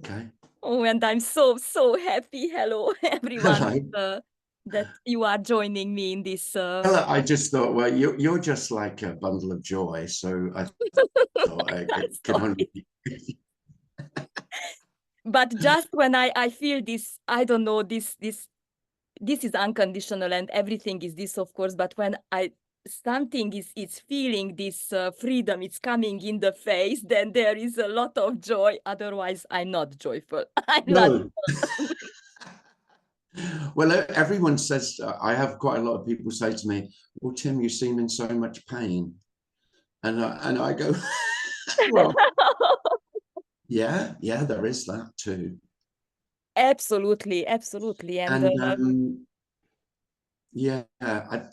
Okay. Oh, and I'm so, so happy. Hello, everyone, Hello. that you are joining me in this. Hello. I just thought, well, you're just like a bundle of joy, so I thought it could only Sorry. be. But just when I feel this, I don't know, this is unconditional and everything is this, of course, but when something is feeling this freedom, it's coming in the face, then there is a lot of joy. Otherwise, I'm not joyful. I'm not. No. Well, everyone says, I have quite a lot of people say to me, well, Tim, you seem in so much pain. And I go, well, yeah, there is that too. Absolutely, absolutely. And And yeah, because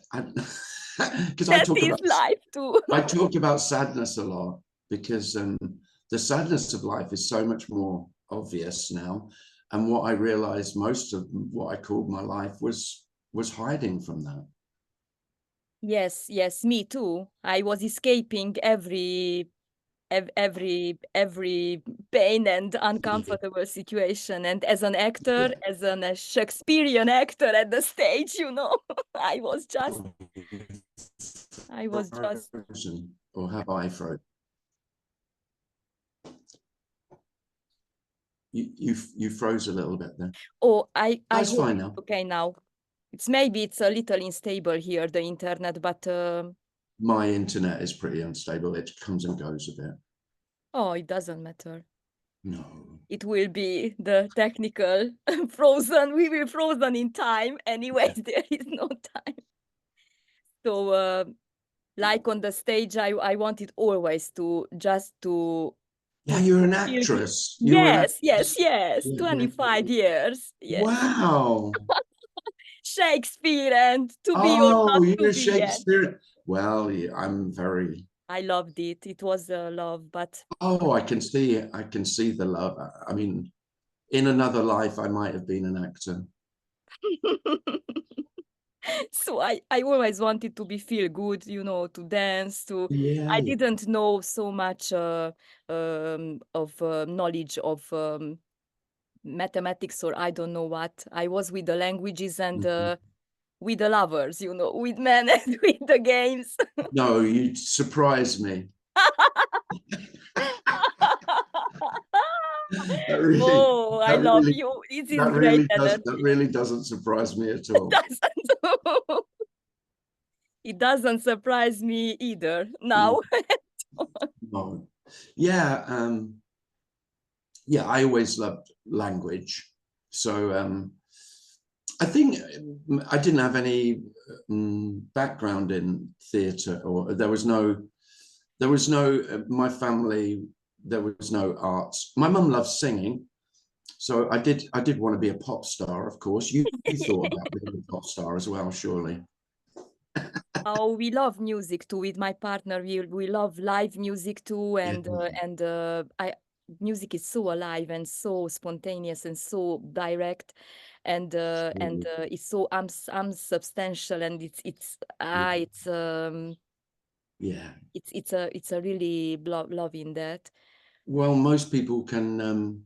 that is life too. I talk about sadness a lot because the sadness of life is so much more obvious now. And what I realized most of what I called my life was hiding from that. Yes, yes, me too. I was escaping every pain and uncomfortable situation. And as an actor, as a Shakespearean actor at the stage, I was just. Frozen, or have I frozen? You froze a little bit there. Oh, I That's hope fine it's now. okay now. Maybe it's a little unstable here, the internet, but My internet is pretty unstable. It comes and goes a bit. oh, it doesn't matter. No. It will be the technical frozen. We will frozen in time. Anyways, there is no time. So, like on the stage, I wanted always to just to Yeah, you're an feel good. actress. You were an Yes, yes, actress. yes. Yeah, yeah. 25 years. Yes. Wow. Shakespeare and to be or Oh, not to you're be. Yes. Shakespeare. Well, yeah, I'm very. I loved it. It was a love, but Oh, I can see it. I can see the love. I mean, in another life, I might have been an actor. so I always wanted to be feel good, to dance, I Yeah. didn't know so much of knowledge of mathematics, or I don't know what. I was with the languages and Mhm. with the lovers, with men and with the games. No, you surprised me. That really, Oh, I that love really, you. This is great that energy. really doesn't surprise me at It all. doesn't. It doesn't surprise me either now. No. Yeah, yeah, I always loved language. So I think I didn't have any background in theatre, or my family, there was no arts. My mum loved singing. So I did want to be a pop star, of course. You thought about being a pop star as well, surely. Oh, we love music too. With my partner, we love live music too, Yeah. and I music is so alive and so spontaneous and so direct, and it's so unsubstantial, and Yeah. it's a really love in that. Well, most people can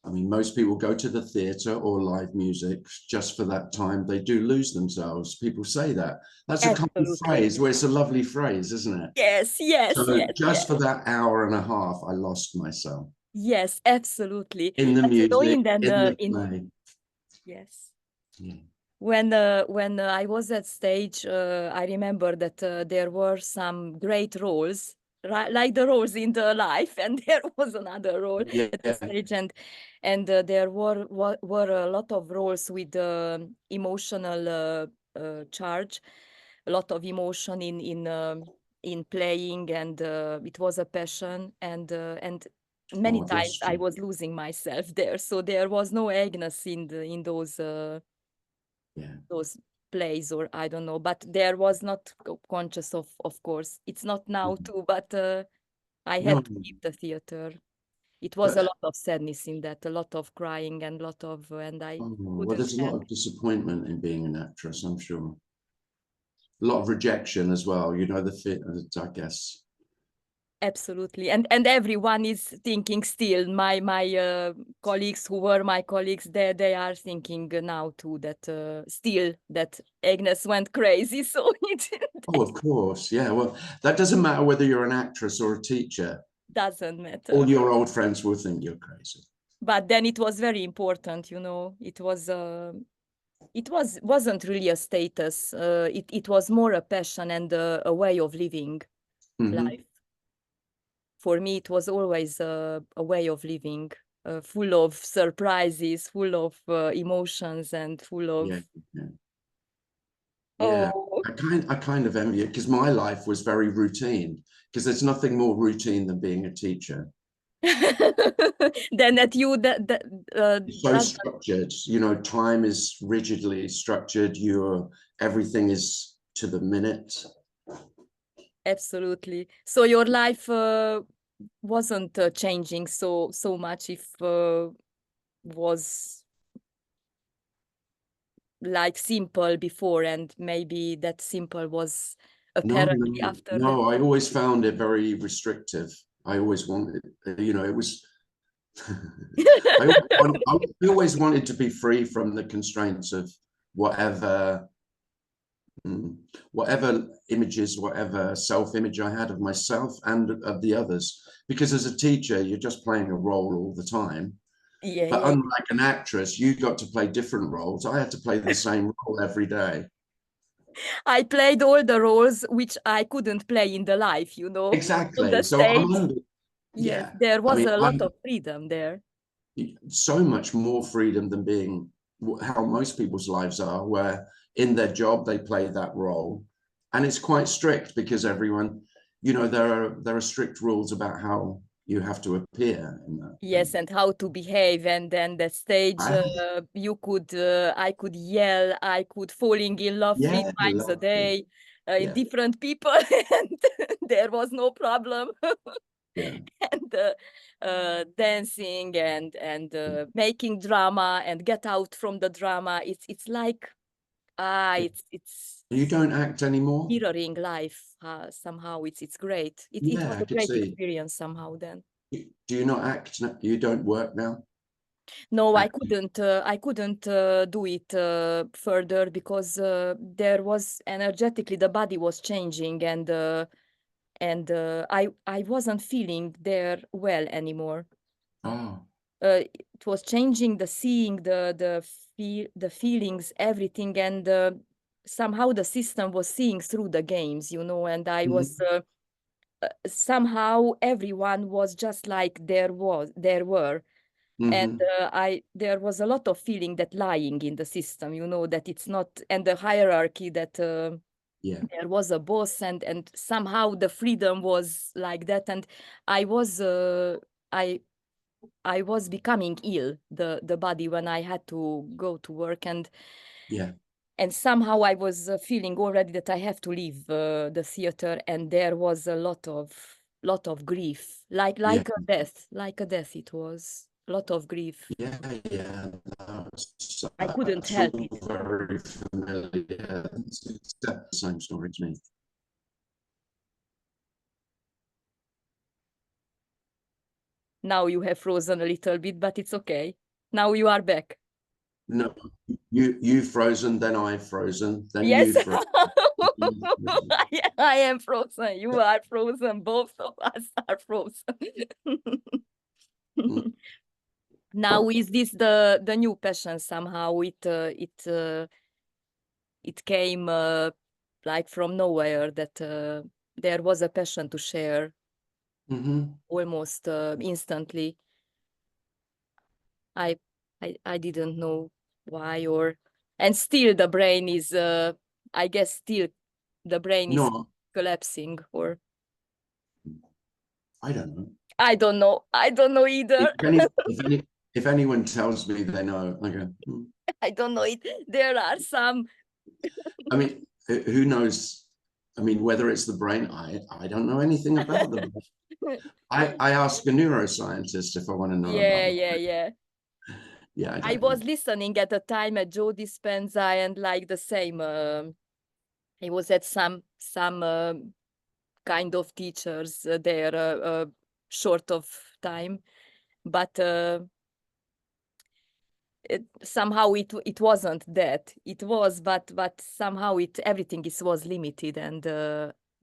I mean, most people go to the theatre or live music just for that time. They do lose themselves. People say that. That's a common Absolutely. phrase. Well, it's a lovely phrase, isn't it? Yes, yes, So yes, just yes. for that hour and a half, I lost myself Yes, absolutely. in the But music, in in the in play. yes. Yeah. When I was at stage, I remember that there were some great roles, like the roles in the life, and there was another role at the Yeah. stage, and there were a lot of roles with emotional charge, a lot of emotion in playing, and it was a passion, and many Oh, times bless I you. was losing myself there, so there was no Agnes in Yeah. those plays, or I don't know, but there was not conscious of course. It's not now too, but I No, had to leave the theater. It was a but lot of sadness in that, a lot of crying and lot of, and I oh, well, couldn't there's a lot have. of disappointment in being an actress, I'm sure. A lot of rejection as well. You know, I guess. Absolutely. And everyone is thinking still, my colleagues who were my colleagues, they are thinking now too that still that Agnes went crazy. So it Oh, of course. Yeah. Well, that doesn't matter whether you're an actress or a teacher. doesn't matter. All your old friends will think you're crazy. But then it was very important, you know. It wasn't really a status. It was more a passion and a way of living life. For me, it was always a way of living, full of surprises, full of emotions, and full of Yeah. Yeah. Yeah. oh. I kind of envy it because my life was very routine, because there's nothing more routine than being a teacher. Then that you that It's so does structured, you know, time is rigidly structured. Everything is to the minute. absolutely. So your life wasn't changing so much if was like simple before, and maybe that simple was No, apparently no, after that. no. I always found it very restrictive. I always wanted, you know, it was. I always wanted to be free from the constraints of whatever, whatever images, whatever self-image I had of myself and of the others. Because as a teacher, you're just playing a role all the time. Yeah, But yeah. unlike an actress, you got to play different roles. I had to play the same role every day. I played all the roles which I couldn't play in the life, you know, on Exactly. the So stage. Yes, yeah. there I was mean, a lot I'm of freedom there. so much more freedom than being how most people's lives are, where in their job they play that role, and it's quite strict because everyone, you know, there are strict rules about how you have to appear in that Yes, thing. and how to behave, and then the stage, I could yell, I could falling in love three Yeah, times a lovely. day, in Yeah, different people, and there was no problem. yeah, And dancing and making drama and get out from the drama. It's like yeah. it's You don't act anymore? mirroring life somehow. It's great. It Yeah, was I a could great see. experience somehow then. Do you not act? You don't work now? No, I Act. couldn't. I couldn't do it further because there was energetically the body was changing, and I wasn't feeling there well anymore. Oh, It was changing the seeing, the feelings, everything, and somehow the system was seeing through the games, you know, and I was mm-hmm, somehow everyone was just like there were. And mm-hmm, I there was a lot of feeling that lying in the system, you know, that it's not, and the hierarchy that yeah, there was a boss, and somehow the freedom was like that, and I was I I was becoming ill, the body, when I had to go to work, yeah, and somehow I was feeling already that I have to leave the theater, and there was a lot of grief, yeah. like a death. It was a lot of grief. Yeah, yeah, I couldn't that's all help it. very familiar. It's the same story as me. Now you have frozen a little bit, but it's okay. Now you are back. No, you frozen, then I frozen, then you Yes, frozen. You frozen. I am frozen. You are frozen. Both of us are frozen. Mm. Now is this the new passion somehow? It came like from nowhere that there was a passion to share Mm-hmm. almost instantly. I, I didn't know why, or and still the brain is I guess still the brain is No, collapsing, or I don't know. I don't know. I don't know If either. if anyone tells me they know, I go, "Hmm." I don't know it. There are some. I mean, who knows? I mean, whether it's the brain, I don't know anything about the brain. I ask a neuroscientist if I want to know about Yeah, the yeah, brain. yeah. Yeah, I I don't know. was listening at the time at Joe Dispenza, and like the same. He was at some kind of teachers there short of time, but somehow it wasn't that. It was, but somehow everything was limited, and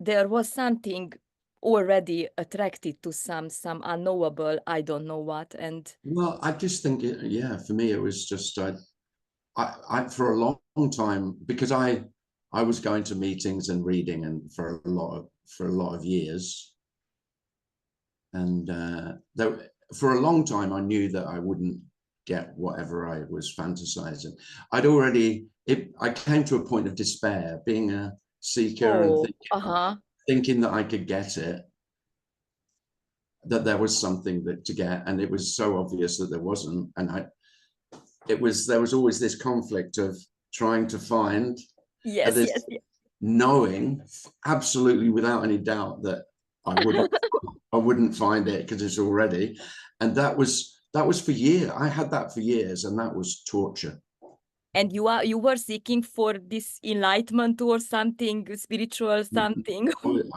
there was something already attracted to some unknowable, I don't know what. And well, I just think yeah, for me it was just I for a long time, because I was going to meetings and reading and for a lot of years, and for a long time I knew that I wouldn't get whatever I was fantasizing. I came to a point of despair, being a seeker and thinking that I could get it, that there was something that to get, and it was so obvious that there wasn't. And there was always this conflict of trying to find, yes, this yes, yes. knowing absolutely without any doubt that I wouldn't find it because it's already. And that was for years. I had that for years, and that was torture. And you were seeking for this enlightenment or something spiritual, something.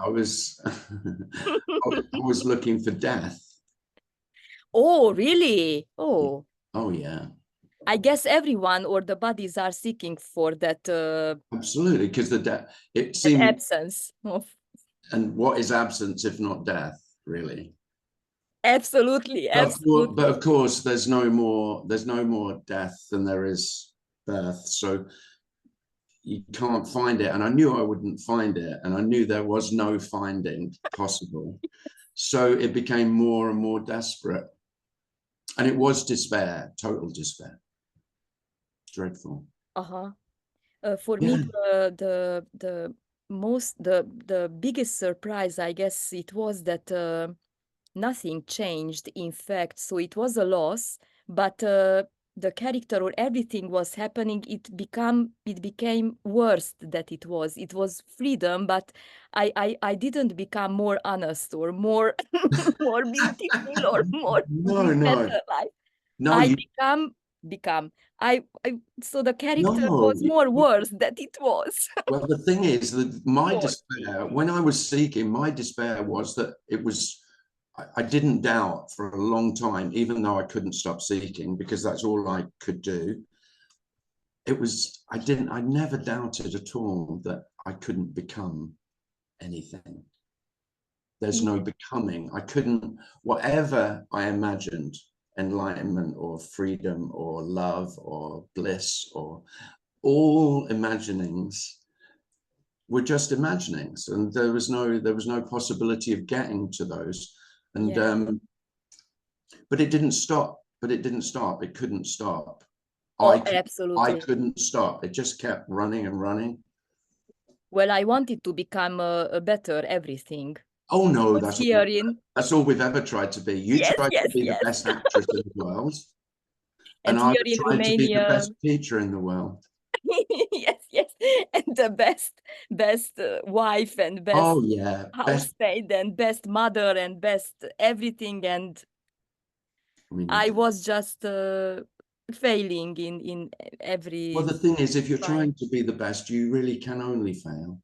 I was I was looking for death. Oh, really? Oh. Oh yeah. I guess everyone or the bodies are seeking for that Absolutely, because it seemed absence of. And what is absence if not death, really? Absolutely, absolutely. But of course, there's no more death than there is birth. So you can't find it. And I knew I wouldn't find it. And I knew there was no finding possible. So it became more and more desperate. And it was despair, total despair. Dreadful. Uh-huh. For Yeah. me, the biggest surprise, I guess, it was that nothing changed, in fact. So it was a loss, but the character or everything was happening, it became worse that it was. It was freedom, but I didn't become more honest or more more beautiful or more No, better life. no, I you become I so the character no. was more worse that it was. Well, the thing is that my More. despair, when I was seeking, my despair was that I didn't doubt for a long time, even though I couldn't stop seeking because that's all I could do. I never doubted at all that I couldn't become anything. There's no becoming. I couldn't, whatever I imagined, enlightenment or freedom or love or bliss or all imaginings were just imaginings, and there was no possibility of getting to those. And but it didn't stop. It couldn't stop. Absolutely. I couldn't stop. It just kept running and running. Well, I wanted to become a better everything. Oh no, that's all we've ever tried to be. You tried to be the best actress in the world, and I here in tried to be the Romania, best teacher in the world. yes, and the best wife and best housemaid and best mother and best everything, and I was just failing in every. Well, the thing is, if you're trying to be the best, you really can only fail.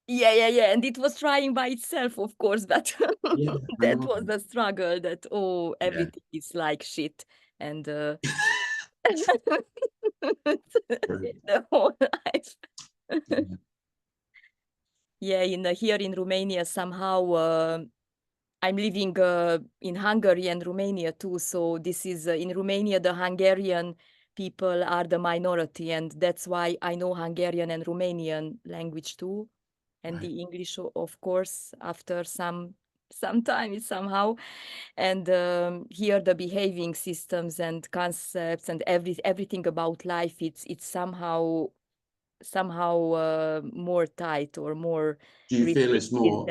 Yeah, and it was trying by itself, of course, but Yeah, that was the struggle, that everything is like shit, and the whole life. Yeah, here in Romania, somehow I'm living in Hungary and Romania too. So this is in Romania, the Hungarian people are the minority, and that's why I know Hungarian and Romanian language too, and the English, of course, after some time somehow. And here the behaving systems and concepts and everything about life, it's somehow more tight or more. Do you feel it's more,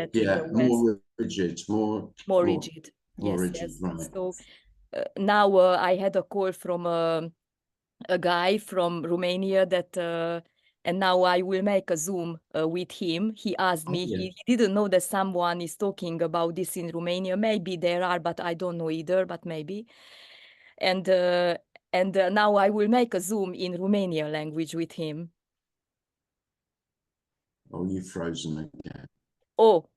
more rigid, more rigid? More Yes, rigid, right? So now I had a call from a guy from Romania that, and now I will make a Zoom with him. He asked me, he didn't know that someone is talking about this in Romania. Maybe there are, but I don't know either, but maybe. And now I will make a Zoom in Romanian language with him. Oh, you've frozen again. Oh,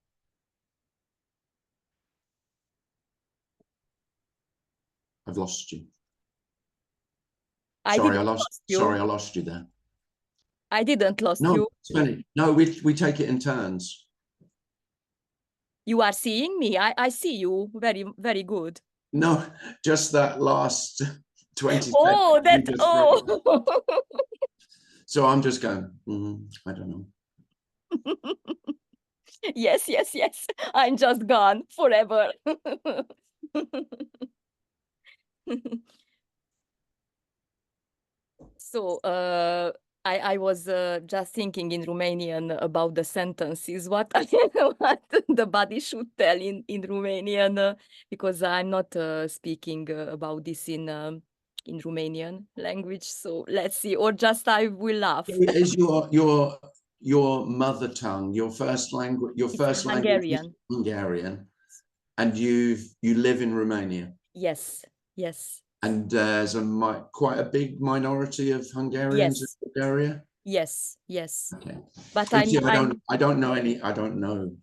I've lost you. I Sorry, didn't lost sorry, you. I lost you there. I didn't lost No, you. no, we take it in turns. You are seeing me. I see you very, very good. No, just that last 20 Oh, seconds you that, just froze. oh. So I'm just going, I don't know. Yes, yes, yes. I'm just gone forever. So I was just thinking in Romanian about the sentences, what what the body should tell in Romanian, because I'm not speaking about this in Romanian language. So let's see, or just I will laugh. Is your mother tongue, your first language, It's is Hungarian. Hungarian, and you live in Romania? Yes, yes, And there's quite a big minority of Hungarians in yes, Bulgaria. yes, yes. Okay. But You see, I'm. I don't know any. I don't know.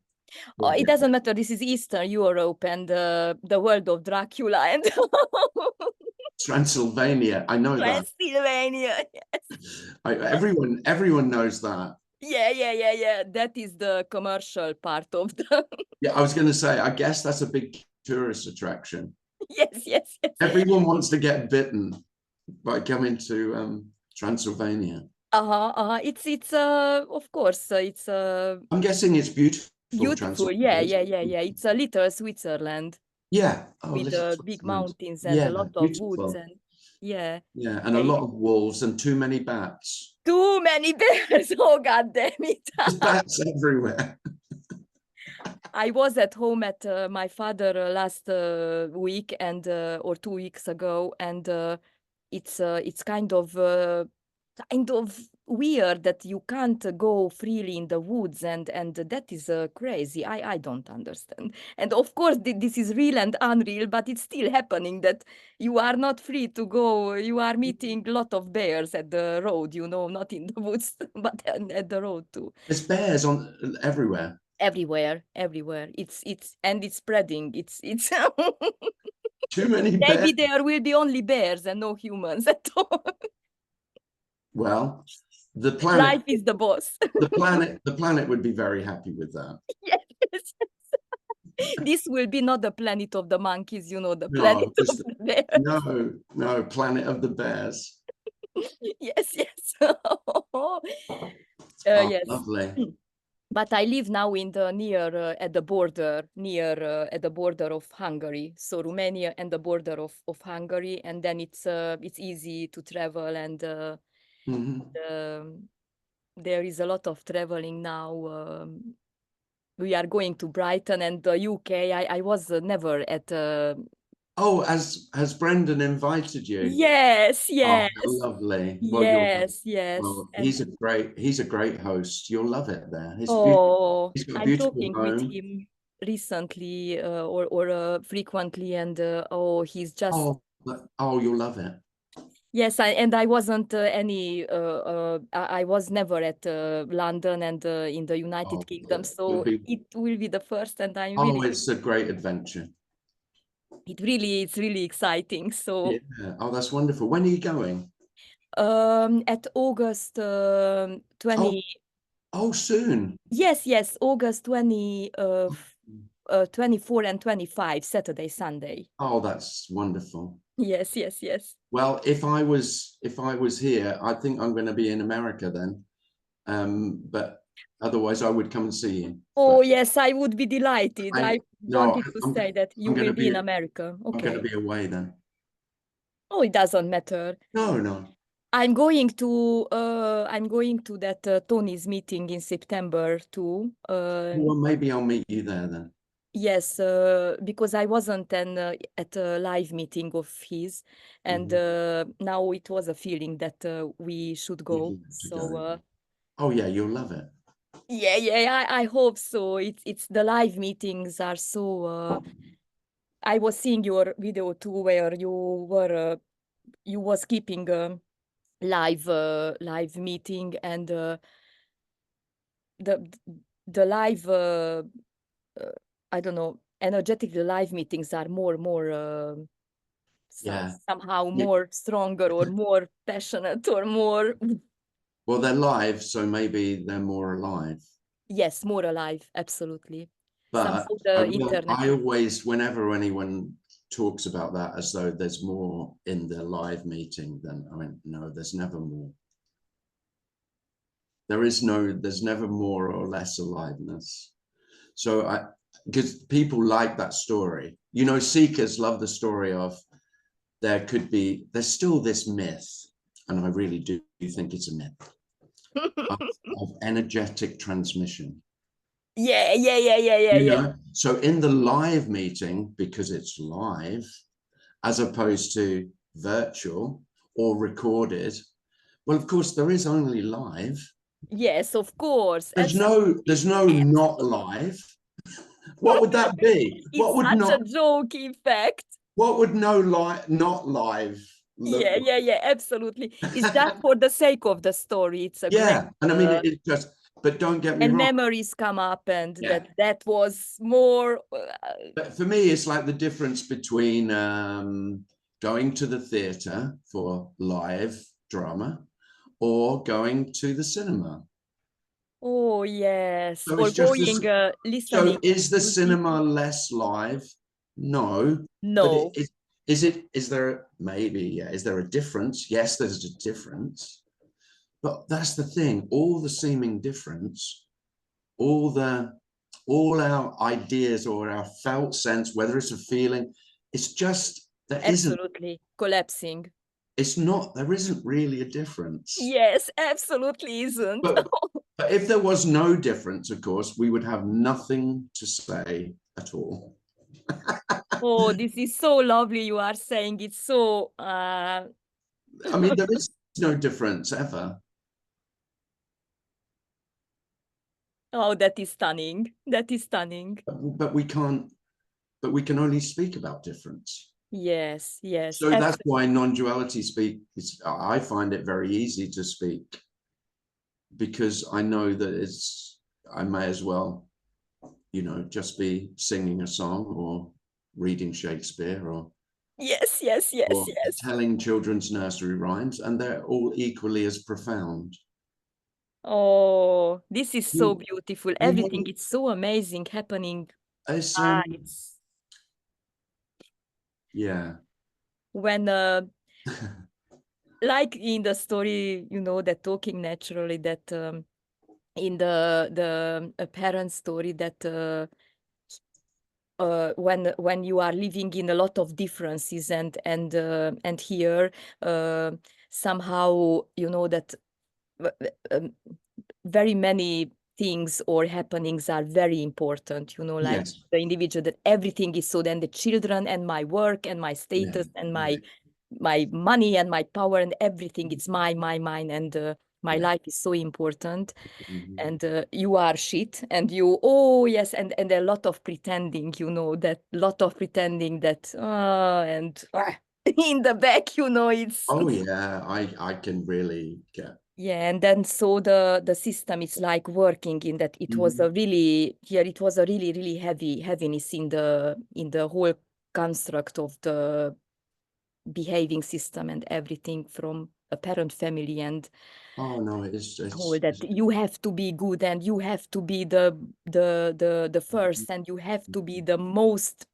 Oh, it doesn't matter. This is Eastern Europe and the world of Dracula and Transylvania. I know that. Transylvania. Yes. Everyone knows that. Yeah, yeah, yeah, yeah. That is the commercial part of the. Yeah, I was going to say. I guess that's a big tourist attraction. Yes, yes, yes. Everyone wants to get bitten by coming to Transylvania. It's of course it's I'm guessing it's beautiful, beautiful. Yeah, Transylvania. yeah, yeah, yeah. It's a little Switzerland Yeah. Oh, with little big Switzerland. mountains and a Yeah, lot of woods beautiful. and yeah. Yeah, and a Yeah. lot of wolves and too many bats. Too many bears. Oh, God damn it. There's bats everywhere. I was at home at my father last week and or 2 weeks ago, and it's kind of weird that you can't go freely in the woods, and that is crazy. I don't understand. And of course, this is real and unreal, but it's still happening that you are not free to go. You are meeting a lot of bears at the road, not in the woods, but at the road too. There's bears on everywhere. Everywhere. It's spreading. It's Too many bears. maybe there will be only bears and no humans at all. Well, the Life planet, is the boss. the planet would be very happy with that. Yes. This will be not the planet of the monkeys, the planet No, of just the bears. no, planet of the bears. Yes, yes. Oh, Yes. lovely. But I live now in the near at the border, at the border of Hungary. So Romania and the border of Hungary, and then it's easy to travel, and there is a lot of traveling now. We are going to Brighton and the UK. I was never at. Oh, has Brendan invited you? Yes, Oh, yes, how lovely. Well, yes, yes. well, And he's a great host. You'll love it there. oh, He's got a I'm beautiful talking with home. him recently or frequently, and oh, he's just. Oh, you'll love it. Yes, I wasn't I was never at London and in the United Oh, Kingdom, you'll so be. it will be the first, and Oh, it's a great adventure. it's really exciting. So Yeah. Oh, that's wonderful. When are you going? at August 20. Oh, soon. Yes, August 24 and 25, Saturday, Sunday. Oh, that's wonderful. Yes, yes, yes. Well, if I was here, I think I'm going to be in America then. But otherwise, I would come and see you. Oh, But yes, I would be delighted. I no, wanted to say that you I'm going will to be in be America. I'm going to Okay. be away then. Oh, it doesn't matter. No. I'm going to that Tony's meeting in September too. Well, maybe I'll meet you there then. Yes, because I wasn't at a live meeting of his, and now it was a feeling that we should go. So oh yeah, you'll love it. yeah, I hope so. It's the live meetings are so. I was seeing your video too, where you was keeping a live meeting, and the the live I don't know, energetic live meetings are more Yeah. somehow Yeah. more stronger or more passionate or more. Well, they're live, so maybe they're more alive. Yes, more alive, absolutely. But Somehow the internet. I always, whenever anyone talks about that as though there's more in the live meeting, then I mean, no, there's never more. There's never more or less aliveness. So because people like that story, you know, seekers love the story of there's still this myth, and I really do think it's a myth of energetic transmission. Yeah. You know, so in the live meeting, because it's live, as opposed to virtual or recorded, well, of course, there is only live. Yes, of course. There's no not live. What would that be? It's such a joke, in fact. What would not live look like? Yeah, absolutely. It's just for the sake of the story. It's a great. And I mean, it just, but don't get me and wrong. Memories come up, and that was more. But for me, it's like the difference between going to the theatre for live drama or going to the cinema. Oh yes, So or it's just going listening. So is the cinema less live? No. No. But is there maybe, is there a difference? Yes, there's a difference. But that's the thing, all the seeming difference, all our ideas or our felt sense, whether it's a feeling, it's just, absolutely collapsing. It's not, there isn't really a difference. Yes, absolutely isn't. But if there was no difference, of course, we would have nothing to say at all. Oh, this is so lovely. You are saying it's so. I mean, there is no difference ever. Oh, that is stunning. That is stunning. But we can only speak about difference. Yes. So absolutely. That's why non-duality I find it very easy to speak, because I know that I may as well, you know, just be singing a song or reading Shakespeare or yes, telling children's nursery rhymes, and they're all equally as profound. Oh, this is so beautiful. Everything is so amazing happening. It's when like in the story, you know, that talking naturally, that in the parent story, that when you are living in a lot of differences and here somehow, you know, that very many things or happenings are very important, you know, like the individual, that everything is so, then the children and my work and my status and my money and my power and everything, it's mine, and my life is so important. And you are shit, and you, oh yes, and a lot of pretending, you know, that lot of pretending that and in the back, you know, it's I can really get. And then so the system is like working in that. It was a really really heaviness in the whole construct of the behaving system and everything, from a parent family, and it's that you have to be good, and you have to be the first, and you have to be the most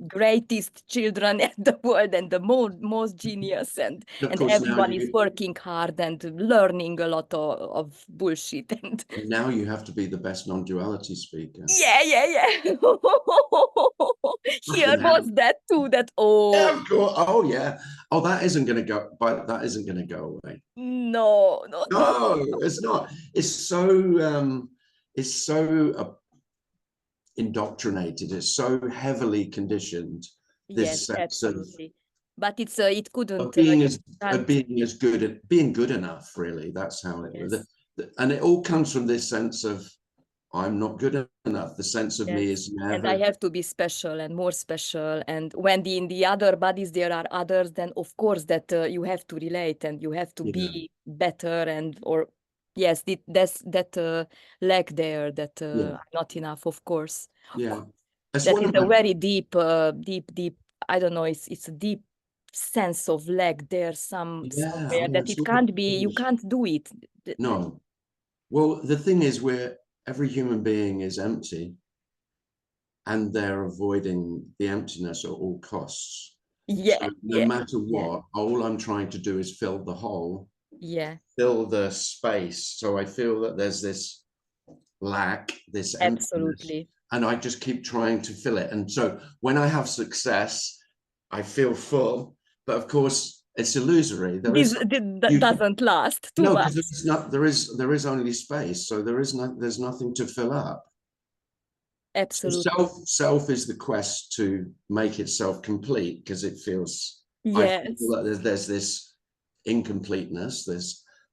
greatest children at the world, and the most genius, and everyone is working hard and learning a lot of bullshit, and now you have to be the best non-duality speaker. Yeah. Here was that too, that of course. That isn't going to go, but that isn't going to go away. No, it's not. It's so indoctrinated, it's so heavily conditioned, this sense absolutely. But it couldn't being good enough, really. That's how it was. And it all comes from this sense of I'm not good enough. The sense of me is never. And I have to be special and more special. And when in the other bodies there are others, then of course that you have to relate and you have to be better, that lack there, that not enough, of course. Yeah. That is a very deep, I don't know, it's a deep sense of lack there somewhere that it can't be, you can't do it. No. Well, the thing is, every human being is empty, and they're avoiding the emptiness at all costs. Yeah. So no matter what, all I'm trying to do is fill the hole. Yeah. Fill the space. So I feel that there's this lack, this emptiness, absolutely, and I just keep trying to fill it. And so when I have success, I feel full. But of course, it's illusory. That doesn't last too much. There is only space, so there's nothing to fill up. Absolutely. So self is the quest to make itself complete, because it feels, yes, I feel that there's this incompleteness,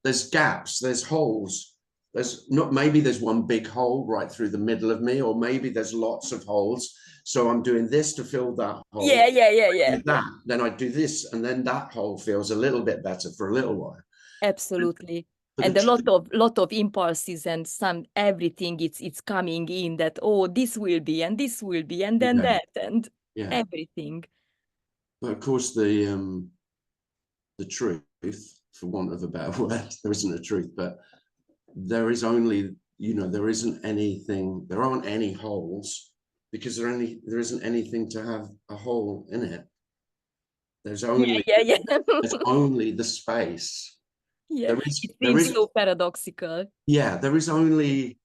there's gaps, there's holes. Maybe there's one big hole right through the middle of me, or maybe there's lots of holes. So I'm doing this to fill that hole. Yeah. Then I do this, and then that hole feels a little bit better for a little while. Absolutely. And a lot of impulses and everything it's coming in that, oh, this will be and this will be and then that and everything. But of course the truth, for want of a better word, there isn't a truth, but there is only, there isn't anything, there aren't any holes, because there isn't anything to have a hole in it. There's only there's only the space. Yeah, there is so paradoxical. Yeah, there is only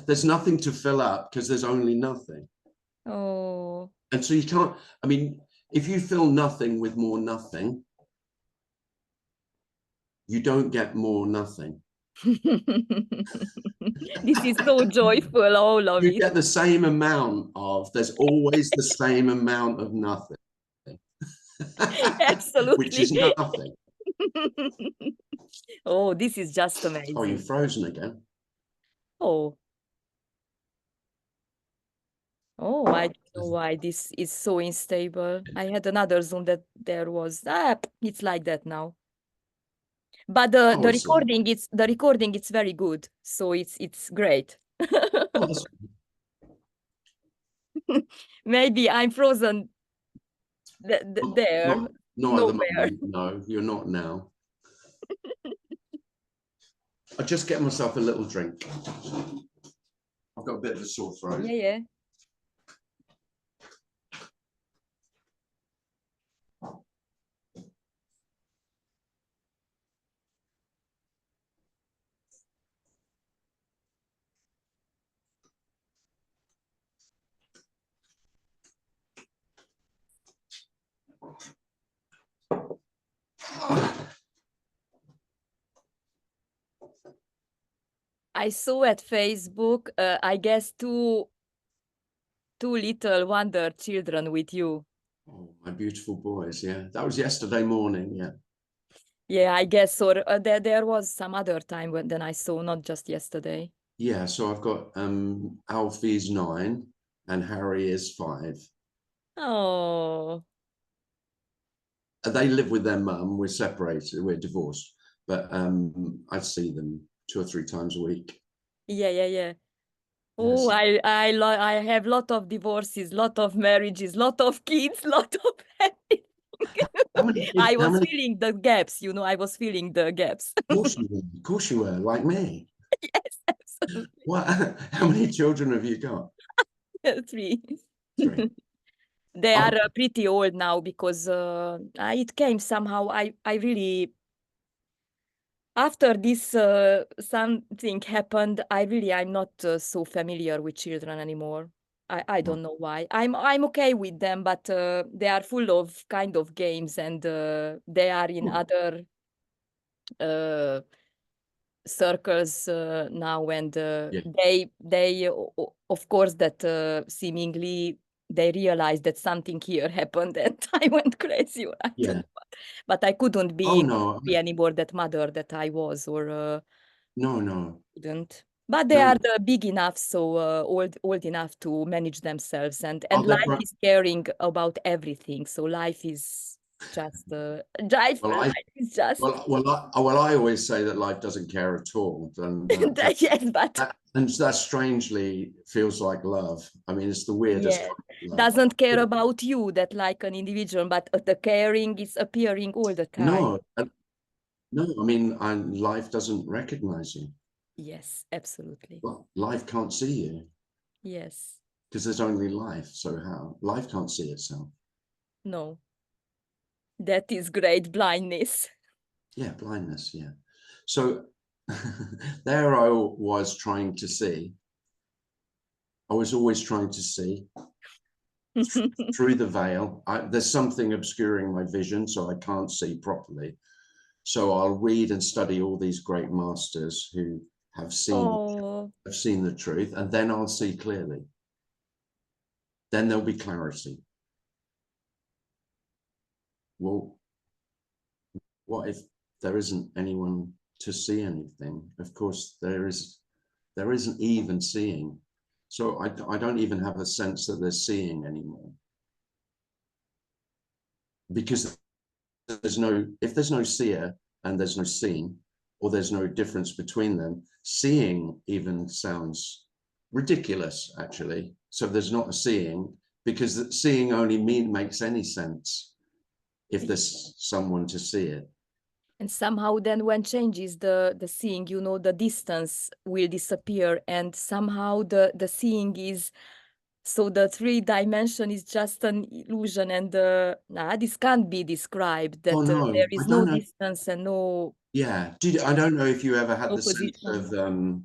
there's nothing to fill up, because there's only nothing. Oh. And so you can't, I mean, if you fill nothing with more nothing, you don't get more nothing. This is so joyful, all of it. You get the same amount of, there's always the same amount of nothing. Absolutely. Which is nothing. Oh, this is just amazing. Oh, you've frozen again. Oh. Oh, I don't know why this is so unstable. I had another Zoom that there was, it's like that now. But the recording it's very good, so it's great. Maybe I'm frozen there. No, at the moment. No, you're not now. I just get myself a little drink. I've got a bit of a sore throat. Yeah. I saw at Facebook, I guess two little wonder children with you. Oh, my beautiful boys. Yeah, that was yesterday morning. Yeah. Yeah, I guess. Or there was some other time then I saw, not just yesterday. Yeah, so I've got Alfie's 9 and Harry is 5. Oh. They live with their mum. We're separated. We're divorced, but I see them 2 or 3 times a week. Yeah. Oh, yes. I have lot of divorces, lot of marriages, lot of kids, lot of everything. I was feeling the gaps, I was feeling the gaps. Of course you were, like me. Yes, absolutely. What? How many children have you got? 3. They are pretty old now, because it came somehow. I really, after this something happened, I'm not so familiar with children anymore. I don't know why. I'm okay with them, but they are full of kind of games, and they are in other circles now, and they of course that seemingly they realized that something here happened, and I went crazy. But I couldn't be anymore that mother that I was, or no, couldn't. But they are big enough, so old enough to manage themselves, and life is caring about everything. So life is just life is just. Well, I always say that life doesn't care at all. And yes, but And that strangely feels like love. I mean, it's the weirdest Yeah, kind of love. doesn't care about you, that like an individual, but the caring is appearing all the time. No, no, I mean, life doesn't recognize you. Yes, absolutely. Well, life can't see you Yes. because there's only life. So how? Life can't see itself. No, that is great blindness. Yeah, blindness. Yeah. So there I was trying to see. I was always trying to see through the veil. There's something obscuring my vision, so I can't see properly. So I'll read and study all these great masters who have Oh, seen the truth, and then I'll see clearly. Then there'll be clarity. Well, what if there isn't anyone to see anything? Of course, there isn't even seeing. So I don't even have a sense that they're seeing anymore. Because if there's no seer and there's no seen, or there's no difference between them, seeing even sounds ridiculous, actually. So there's not a seeing, because seeing only makes any sense if there's someone to see it. and somehow then when changes the seeing, you know, the distance will disappear, and somehow the seeing is, so the 3 dimension is just an illusion, and this can't be described, that Oh no, there I is no don't know. distance and no Yeah, I don't know if you ever had the sense opposition.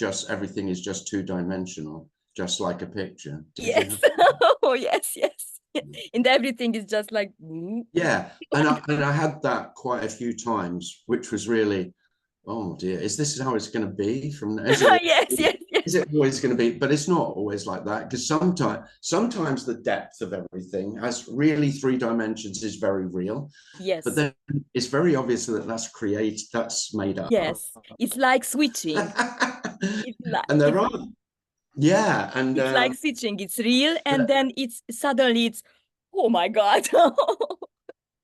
of everything is just two-dimensional, just like a picture. Did you Yes. have? Oh, yes, yes. And everything is just like, Yeah, and I had that quite a few times, which was really, oh dear, is this how it's going to be from now? yes, yes, yes. Is it always going to be? But it's not always like that, because sometimes the depth of everything has really 3 dimensions is very real, but Yes, then it's very obvious that that's made up. yes. It's like switching. It's like And there are, yeah, and it's like switching. It's real, and but, then it's suddenly it's, oh my God.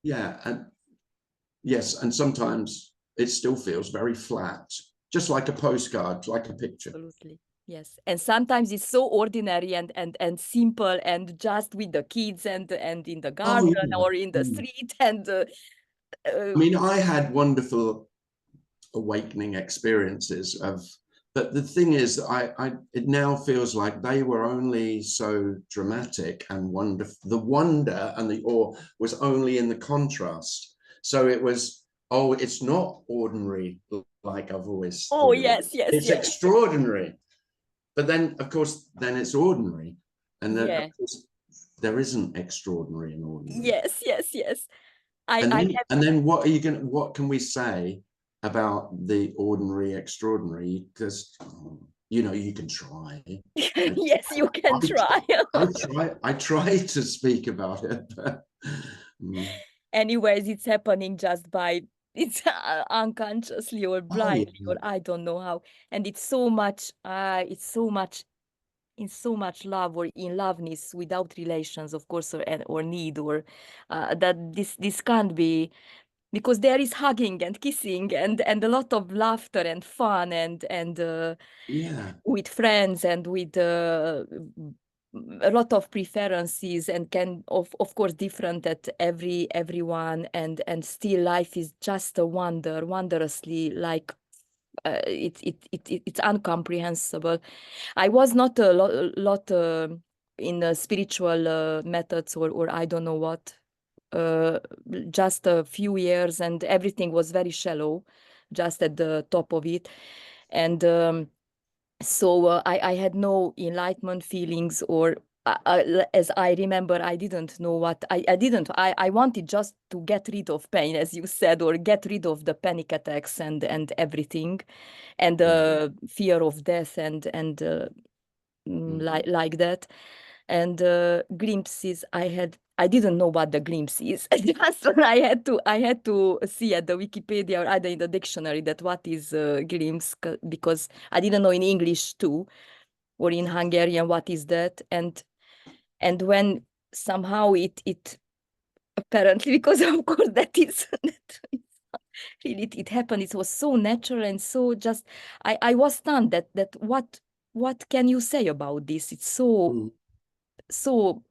yeah, and yes, and sometimes it still feels very flat, just like a postcard, like a picture. Absolutely. Yes. And sometimes it's so ordinary and simple, and just with the kids and in the Oh garden yeah. or in the street, and I mean, I had wonderful awakening experiences but the thing is, it now feels like they were only so dramatic and wonderful. The wonder and the awe was only in the contrast. So it was, oh, it's not ordinary like I've always oh thought it was. yes, yes, It's yes. extraordinary. But then, of course, then it's ordinary. And then, of Yeah. course, there isn't extraordinary and ordinary. Yes, yes, yes. And I then, have, and then what can we say about the ordinary extraordinary? Because, you can try. yes, you can try. I try to speak about it. But, Anyways, it's happening just by, it's unconsciously or oh, yeah. blindly, or I don't know how. And it's so much, in so much love, or in loveness without relations, of course, or need, or that this can't be, because there is hugging and kissing and a lot of laughter and fun and Yeah. with friends, and with a lot of preferences, and can of course different at everyone, and still life is just a wondrously, like it's incomprehensible. I was not a lot in spiritual methods, or I don't know what, uh, just a few years, and everything was very shallow, just at the top of it. And so I had no enlightenment feelings, or as I remember, I didn't know what I wanted just to get rid of pain, as you said, or get rid of the panic attacks and everything, and fear of death, and like that. And glimpses I didn't know what the glimpse is. Just I had to see at the Wikipedia or either in the dictionary that what is glimpse, because I didn't know in English too, or in Hungarian what is that. And when somehow it apparently, because of course that is really it happened. It was so natural and so just I was stunned that what can you say about this? It's so so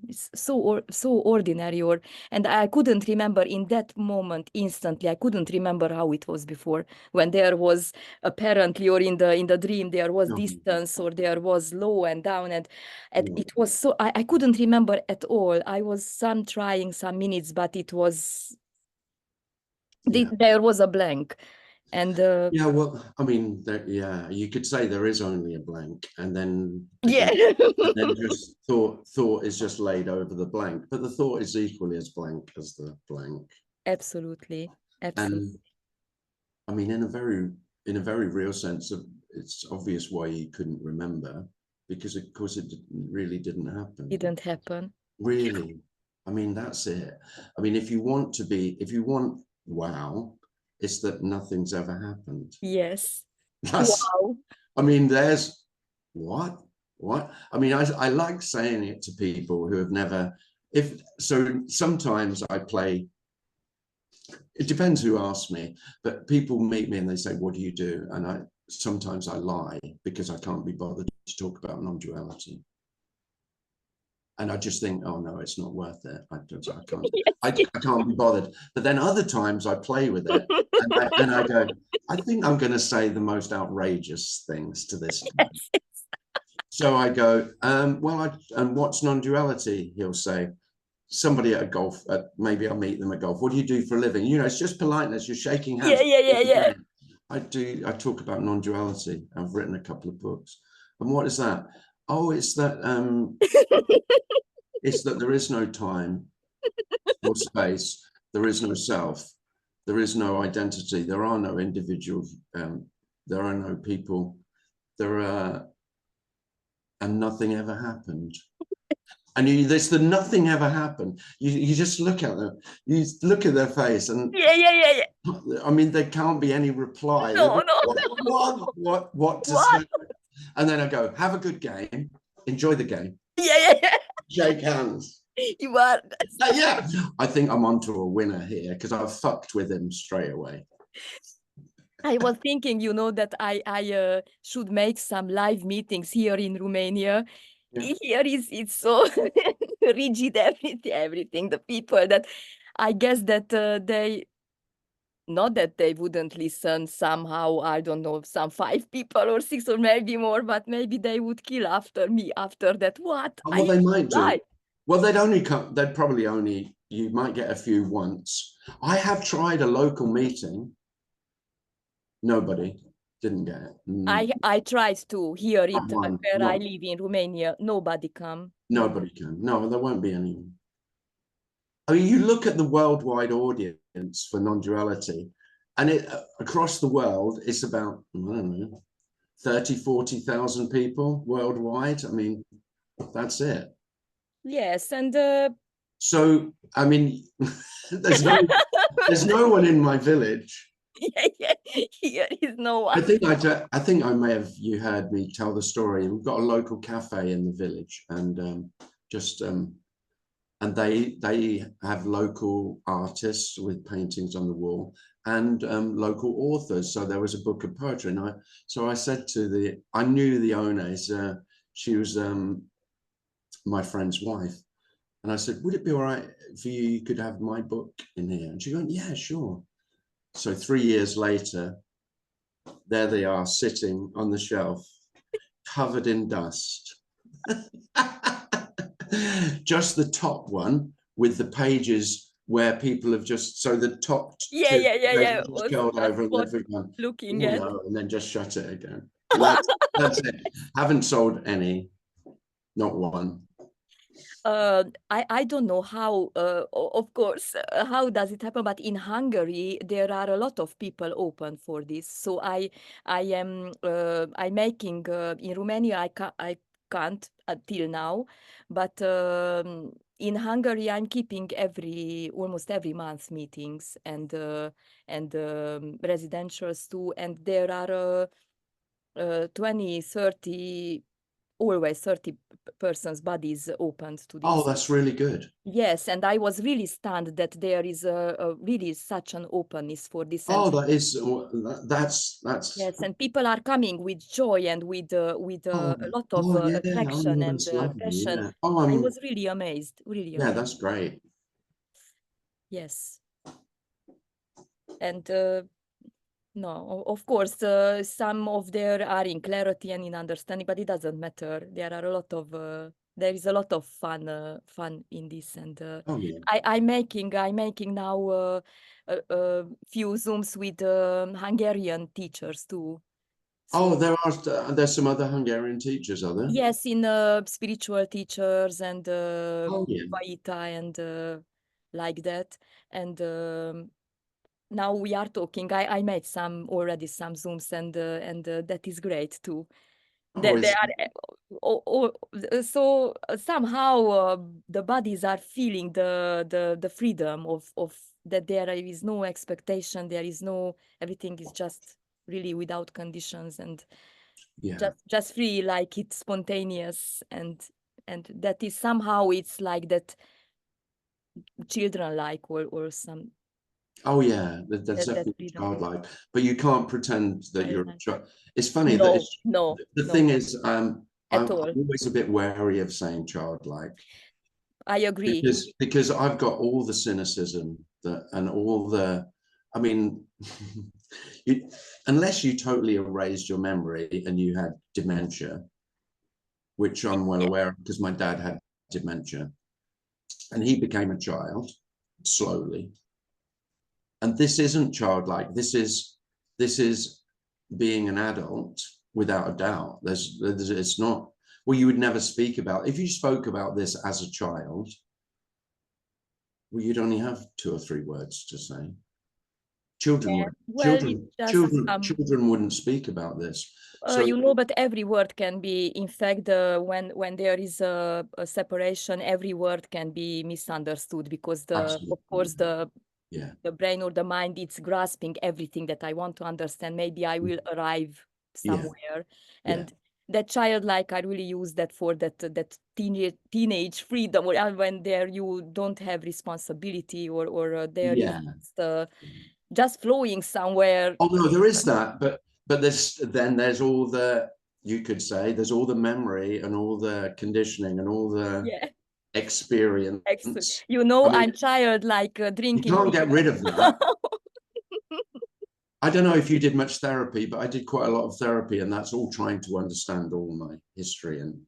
it's so ordinary, and I couldn't remember in that moment instantly. I couldn't remember how it was before, when there was apparently, or in the dream, there was distance, or there was low and down, and it was so I couldn't remember at all. I was trying some minutes, but it was there was a blank. And yeah, well, I mean, you could say there is only a blank, and then yeah. and then just thought is just laid over the blank, but the thought is equally as blank as the blank. Absolutely. And I mean, in a very real sense, it's obvious why you couldn't remember, because of course it really didn't happen. Didn't happen. Really. I mean, that's it. I mean, if you want wow, it's that nothing's ever happened. Yes. That's, wow. I mean, there's what? I mean, I like saying it to people who have never, so sometimes I play, it depends who asks me, but people meet me and they say, what do you do? And sometimes I lie because I can't be bothered to talk about non-duality. And I just think, oh no, it's not worth it. I can't. I can't be bothered. But then other times I play with it, and I go, I think I'm going to say the most outrageous things to this guy. So I go, well, and what's non-duality? He'll say, somebody at a golf. Maybe I'll meet them at golf. What do you do for a living? You know, it's just politeness. You're shaking hands. Yeah. I talk about non-duality. I've written a couple of books. And what is that? Oh, it's that. It's that there is no time or space, there is no self, there is no identity, there are no individuals, there are no people, and nothing ever happened. And there's the nothing ever happened. You just look at them, you look at their face, and yeah. I mean, there can't be any reply. No. What to say? And then I go, have a good game, enjoy the game. Yeah. Shake hands. You are. Yeah, I think I'm onto a winner here because I've fucked with him straight away. I was thinking, that I should make some live meetings here in Romania. Yeah. Here it's so rigid, everything. The people that I guess that not that they wouldn't listen somehow, I don't know, some 5 people or 6 or maybe more, but maybe they would kill after me after that. What? Well, they might do. Well, they'd probably only, you might get a few once. I have tried a local meeting. Nobody, didn't get it. I tried to hear it where I live in Romania. Nobody come. Nobody can. No, there won't be anyone. I mean, you look at the worldwide audience for non-duality, and across the world, it's about, I don't know, 30, 40,000 people worldwide. I mean, that's it. Yes, and so I mean, there's no one in my village. Yeah, here is no one. I think you heard me tell the story. We've got a local cafe in the village, and and they have local artists with paintings on the wall, and local authors. So there was a book of poetry, and I said I knew the owner. She was my friend's wife, and I said, would it be all right for you could have my book in here? And she went, yeah, sure. So 3 years later, there they are sitting on the shelf, covered in dust. Just the top one with the pages where people have just, so the top yeah curled over and everyone looking at, and then just shut it again. That's it. Haven't sold any, not one. I don't know how, of course, how does it happen? But in Hungary, there are a lot of people open for this. So I'm making in Romania. I can't until now, but in Hungary, I'm keeping almost every month meetings and residentials too. And there are 20, 30 always 30 persons' bodies opened to Oh, this. that's really good. Yes, and I was really stunned that there is a really such an openness for this. Oh, And that is, that's yes, and people are coming with joy and with a oh, lot of yeah, attraction oh, and that's lovely. passion. Yeah. Oh, I was really amazed, really yeah, amazed. that's great. Yes. And no, of course, some of there are in clarity and in understanding, but it doesn't matter. There are a lot of there is a lot of fun in this, and Oh, yeah. I'm making now a few Zooms with Hungarian teachers too. Oh, So there's some other Hungarian teachers, are there? yes, in spiritual teachers and Oh, yeah. Vaita and like that, and now we are talking. I made already some Zooms, and that is great too. Oh, They it's, are so somehow the bodies are feeling the freedom of that there is no expectation, there is no, everything is just really without conditions and yeah. just free, like it's spontaneous, and that is somehow it's like that children like or some Oh, yeah. That's that definitely freedom. childlike, but you can't pretend that I you're a like. child. It's funny that No, it's, no, the no, thing is, at I'm all. always a bit wary of saying childlike I agree. because I've got all the cynicism that and all the, I mean, you, unless you totally erased your memory and you had dementia, which I'm well Yeah. aware of because my dad had dementia, and he became a child slowly. And this isn't childlike. This is being an adult without a doubt. It's not. Well, you would never speak about, if you spoke about this as a child, well, you'd only have 2 or 3 words to say. Children Yeah. would Well, it's just children wouldn't speak about this. So you know, but every word can be, in fact, when there is a separation, every word can be misunderstood because of course, absolutely, yeah, the brain or the mind, it's grasping everything that I want to understand. Maybe I will arrive yeah, somewhere, yeah, and that childlike, I really use that for that teenage freedom, or when there you don't have responsibility, or there is yeah. just flowing somewhere. Oh no, there is that, but there's all the, you could say there's all the memory and all the conditioning and all the Yeah. Excellent. experience. You know, I mean, I'm child like you drinking can't get beer. rid of that. I don't know if you did much therapy, but I did quite a lot of therapy, and that's all trying to understand all my history and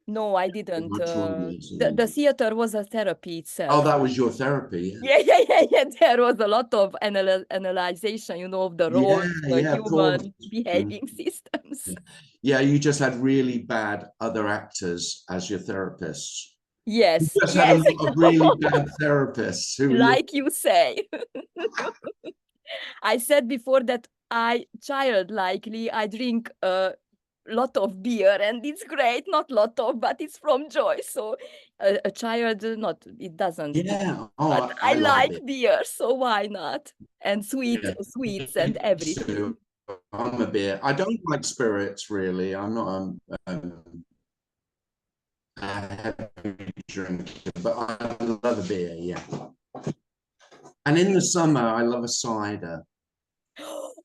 No, I all didn't. my traumas. The theater was a therapy Oh, itself. that was your therapy, yeah. Yeah. There was a lot of analyzation, you know, of the Yeah, roles, the yeah, of course. human behaving systems. Yeah, you just had really bad other actors as your therapists. You Yes, just had a yes, lot of really bad therapists who were your, like you say. I said before that I childlikely I drink a lot of beer and it's great, not lot of, but it's from joy. So a child not it doesn't, yeah. Oh, but I I love a like bit. beer, so why not? And Yeah, sweets and me everything. too. I'm a beer. I don't like spirits really. I'm not a heavy drinker, but I love a beer. Yeah, and in the summer I love a cider.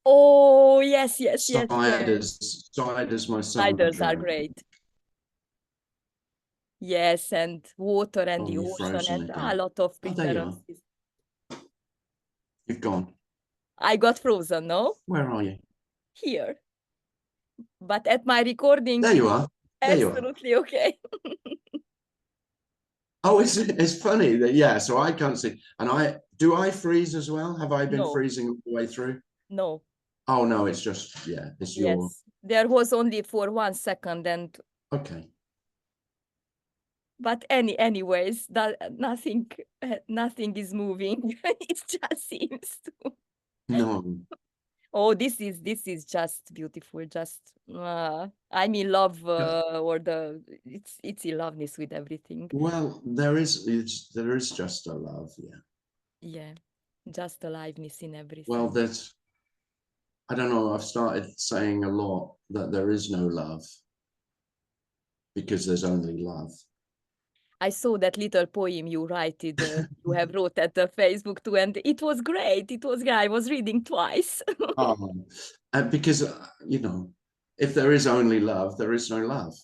Oh yes. Cider's my summer Ciders are drink. great. Yes, and water and Oh, the you've ocean frozen and a again. lot of Oh, there you are. preferences. You've gone. I got frozen, no? Where are you? Here. But at my recording, There it's you are. There you are. absolutely okay. Oh, it's funny that, yeah. So I can't see, and I freeze as well? Have I been No, freezing all the way through? no. Oh no, it's just, yeah, it's your, Yes. There was only for 1 second, and okay. but anyways, that nothing is moving. It just seems to. No. Oh, this is just beautiful. Just I'm in love, or it's in loveness with everything. Well, there is just a love, yeah. Yeah, just aliveness in Well, everything. there's, I don't know, I've started saying a lot that there is no love. because there's only love. I saw that little poem you you have wrote at the Facebook too, and it was great. It was great. I was reading twice. Because, you know, if there is only love, there is no love.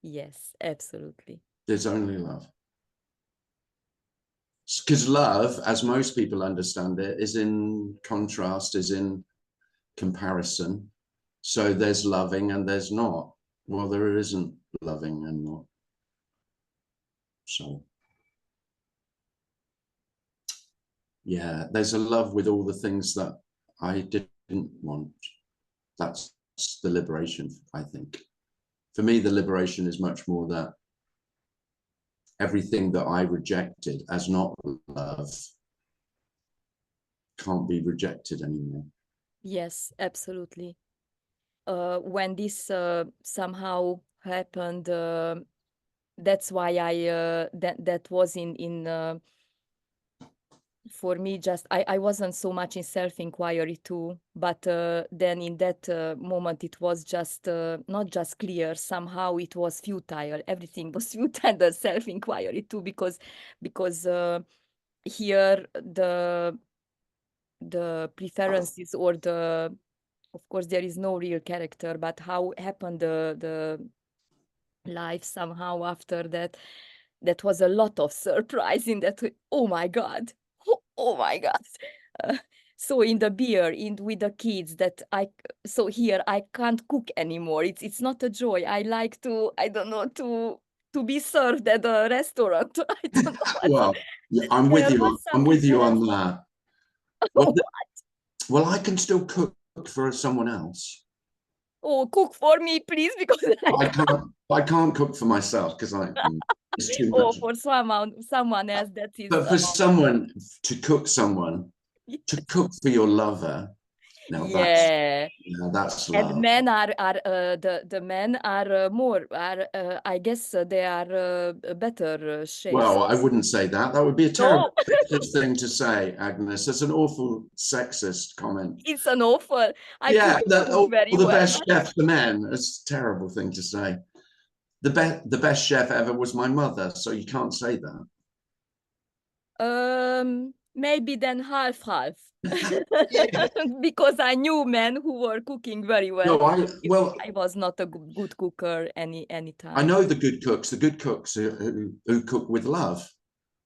Yes, absolutely. There's only love. Because love, as most people understand it, is in contrast, is in comparison. So there's loving and there's not. Well, there isn't loving and not. So, yeah, there's a love with all the things that I didn't want. That's the liberation, I think. For me, the liberation is much more that everything that I rejected as not love can't be rejected anymore. Yes, absolutely. When this somehow happened, that's why that was in for me. Just I wasn't so much in self-inquiry too, but then in that moment it was just not just clear. Somehow it was futile. Everything was futile. The self-inquiry too, because here the preferences or of course there is no real character, but how happened the life somehow after that. That was a lot of surprise in that. Oh my God. Oh my God. Uh, so in the beer, with the kids, so here I can't cook anymore. It's not a joy. I like to, I don't know, to be served at a restaurant. I don't know what. Well, yeah, I'm with you. I'm with you on that. Well, I can still cook for someone else. Oh, cook for me, please, because I can't cook for myself because it's too oh, much. for someone else, that is. But for someone to cook for your lover, now Yeah. that's And love. men are the men are more I guess they are better shapes. Well, I wouldn't say that. That would be a terrible No. thing to say, Agnes. That's an awful sexist comment. It's an awful. I Yeah, couldn't cook very the well. best chefs are men. It's a terrible thing to say. The best chef ever was my mother, so you can't say that. Maybe then half. Yeah. Because I knew men who were cooking very well. No, I was not a good cooker any time. I know the good cooks who cook with love.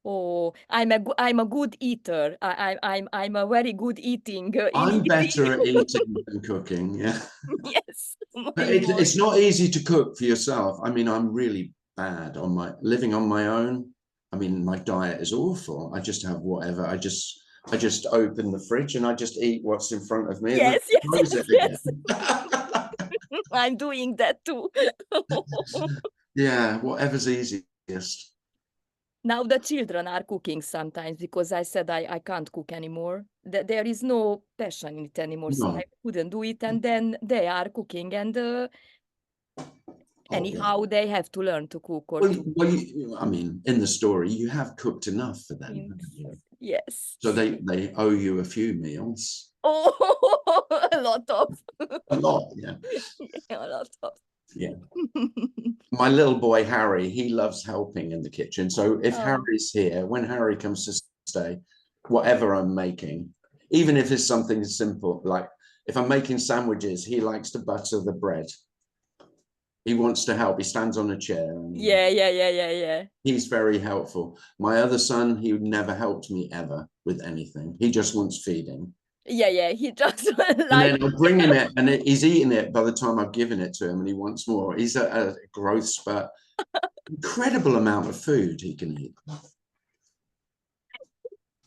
Oh, I'm a good eater. I'm a very good eating. I'm better at eating than cooking. Yeah. Yes. It's not easy to cook for yourself. I mean, I'm really bad on living on my own. I mean, my diet is awful. I just have whatever. I just open the fridge and I just eat what's in front of me. Yes, and then close it again. I'm doing that too. Yeah, whatever's easiest. Now the children are cooking sometimes because I said I can't cook anymore. There is no passion in it anymore, so I couldn't do it. And then they are cooking, and anyhow, they have to learn to cook I mean, in the story, you have cooked enough for them. Yes. So they owe you a few meals. Oh, a lot of. A lot, yeah. A lot of. Yeah. My little boy Harry, he loves helping in the kitchen. So if Harry's here, when Harry comes to stay, whatever I'm making, even if it's something simple, like if I'm making sandwiches, he likes to butter the bread. He wants to help. He stands on a chair. Yeah. He's very helpful. My other son, he never helped me ever with anything. He just wants feeding. Yeah, he just and then I'll bring him it, and he's eating it by the time I've given it to him, and he wants more. He's a growth spurt. Incredible amount of food he can eat.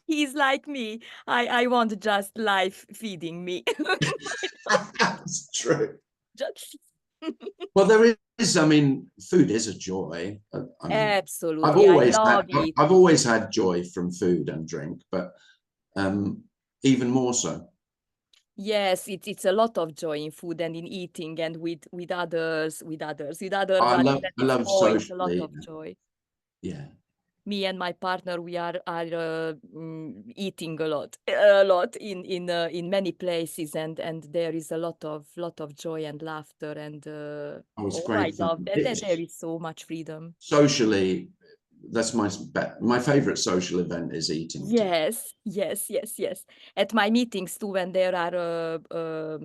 He's like me. I want just life feeding me. That's true. Just... Well, there is. I mean, food is a joy. I mean, absolutely, I've always had joy from food and drink, but even more so. Yes, it's a lot of joy in food and in eating and with others. I love socially. A lot of joy. Yeah. me and my partner, we are eating a lot in many places, and there is a lot of joy and laughter, and Oh, it's oh, great I fun. love that. There is so much freedom. Socially, that's my favorite social event is eating. Yes, yes, yes, yes. At my meetings too, when there are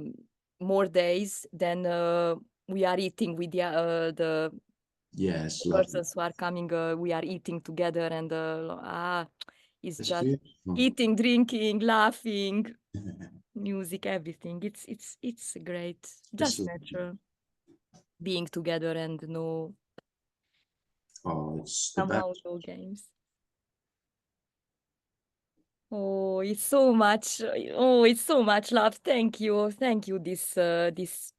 more days, then we are eating with the Yes, lovely. persons who are coming. We are eating together, and it's It's just beautiful. eating, drinking, laughing, music, everything. It's great, It's just natural being together and no it's the somehow best. no games. Oh, it's so much. Oh, it's so much love. Thank you. Thank you. This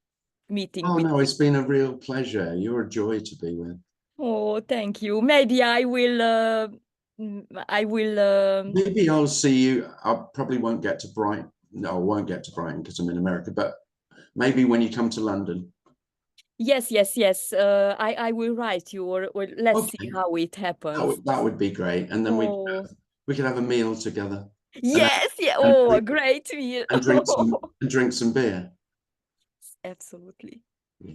meeting Oh with no, you. it's been a real pleasure. You're a joy to be with. Oh, thank you. Maybe I will Maybe I'll see you. I probably won't get to Brighton. No, I won't get to Brighton because I'm in America. But maybe when you come to London. yes, yes, yes. I will write you, or let's see Okay, how it happens. that would be great. And then Oh, we could have a meal together and yes, yeah. and Oh, a drink, great meal. and drink some beer. Absolutely. Yeah.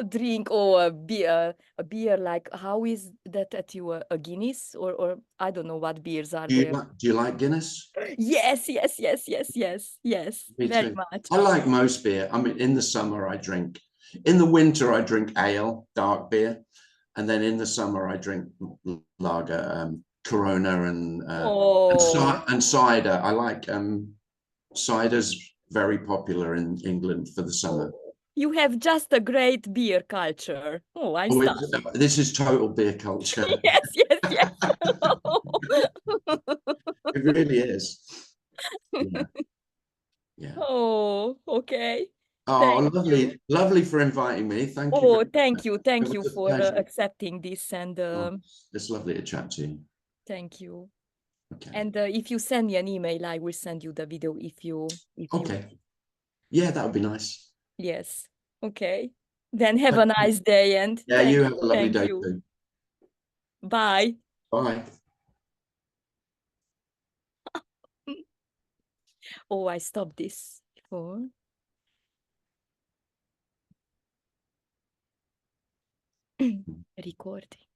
Drink or a beer like, how is that at you, a Guinness, or I don't know what beers are there. Do you like Guinness? Yes, yes, yes, yes, yes, yes, Me very too. much. I like most beer. I mean, in the summer I drink. In the winter I drink ale, dark beer, and then in the summer I drink lager, Corona, Oh, and cider. I like cider's very popular in England for the oh, summer. you have just a great beer culture. Oh, I'm Oh, stunned. this is total beer culture. Yes, yes, yes. It really is. Yeah, yeah. Oh, okay. Oh, Thank you. lovely, lovely for inviting me. Thank you Oh, very much. thank you. It Thank you was a for pleasure. accepting this, and Oh, it's lovely to chat to you. thank you. Okay. And if you send me an email, I will send you the video if you Okay. Yeah, that would be nice. yes. Okay. Then have a Thank you. nice day, and Yeah, thank you have you. a lovely Thank day you. too. Bye. Bye. Oh, I stopped this before. Recording.